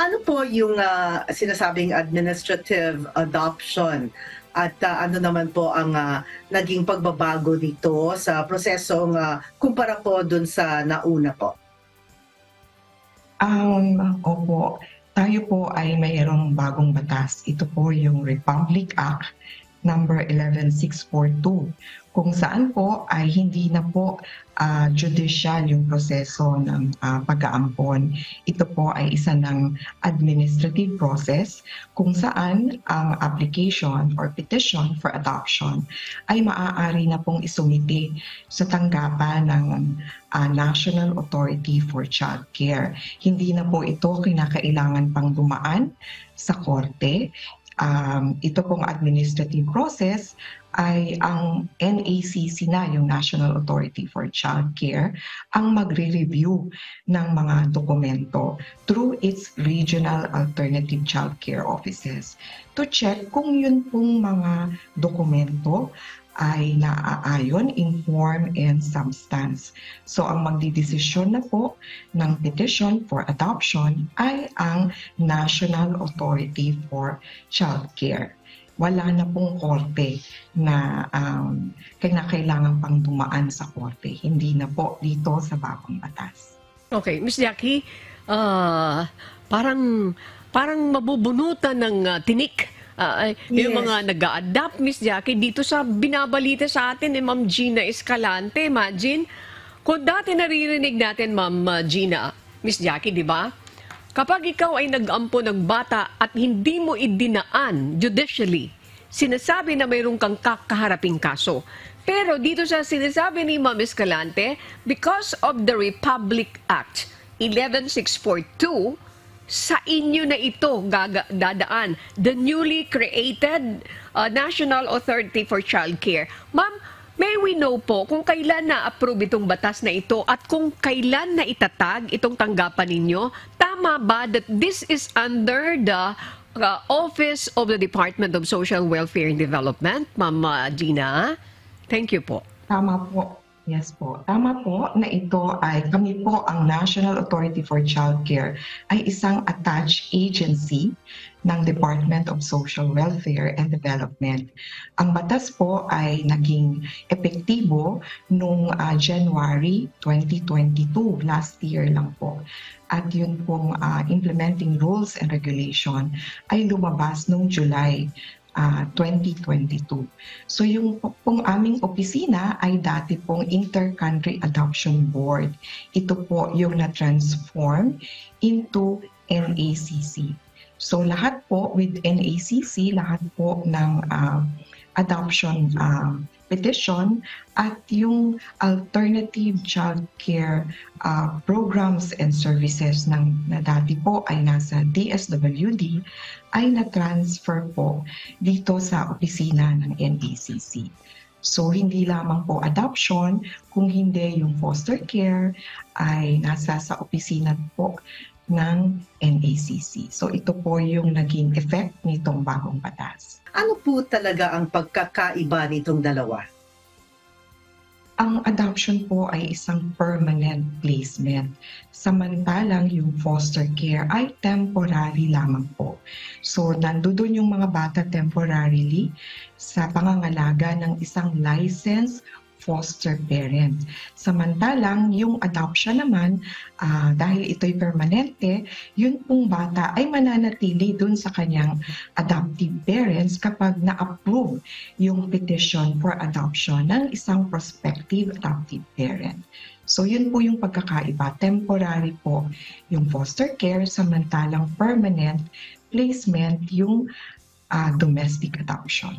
Ano po yung sinasabing administrative adoption at ano naman po ang naging pagbabago dito sa prosesong kumpara po dun sa nauna po? Opo. Tayo po ay mayroong bagong batas. Ito po yung Republic Act number 11642, kung saan po ay hindi na po judicial yung proseso ng pag-aampon. Ito po ay isa ng administrative process kung saan ang application or petition for adoption ay maaari na pong isumite sa tanggapan ng National Authority for Child Care. Hindi na po ito kinakailangan pang dumaan sa korte. Ito pong administrative process ay ang NACC na, yung National Authority for Child Care, ang magre-review ng mga dokumento through its regional alternative child care offices to check kung yun pong mga dokumento ay naaayon in form and substance. So ang magdidesisyon na po ng petition for adoption ay ang National Authority for Child Care. Wala na pong korte na kailangan pang dumaan sa korte. Hindi na po dito sa bagong batas. Okay, Ms. Jackie, parang mabubunutan ng tinik yung mga nag-a-adapt, Miss Jackie, dito sa binabalita sa atin ni Ma'am Gina Escalante. Imagine, kung dati naririnig natin, Ma'am Gina, Miss Jackie, di ba? Kapag ikaw ay nag-ampo ng bata at hindi mo idinaan judicially, sinasabi na mayroon kang kakaharaping kaso. Pero dito sa sinasabi ni Ma'am Escalante, because of the Republic Act 11642, sa inyo na ito dadaan, the newly created National Authority for Child Care. Ma'am, may we know po kung kailan na-approve itong batas na ito at kung kailan na itatag itong tanggapan ninyo? Tama ba that this is under the Office of the Department of Social Welfare and Development, Ma'am Gina? Thank you po. Tama po. Yes po. Tama po na ito ay kami po ang National Authority for Child Care ay isang attached agency ng Department of Social Welfare and Development. Ang batas po ay naging epektibo noong January 2022, last year lang po. At yun pong implementing rules and regulation ay lumabas noong July 2022. So yung pong aming opisina ay dati pong Inter-Country Adoption Board. Ito po yung na-transform into NACC. So lahat po with NACC, lahat po ng adoption petition at yung alternative child care programs and services na dati po ay nasa DSWD ay na-transfer po dito sa opisina ng NACC. So hindi lamang po adoption, kung hindi yung foster care ay nasa sa opisina po ng NACC. So ito po yung naging effect nitong bagong batas. Ano po talaga ang pagkakaiba nitong dalawa? Ang adoption po ay isang permanent placement. Samantalang yung foster care ay temporary lamang po. So nandoon yung mga bata temporarily sa pangangalaga ng isang licensed foster parent. Samantalang yung adoption naman, dahil ito'y permanente, yun pong bata ay mananatili dun sa kanyang adoptive parents kapag na-approve yung petition for adoption ng isang prospective adoptive parent. So yun po yung pagkakaiba. Temporary po yung foster care, samantalang permanent placement yung domestic adoption.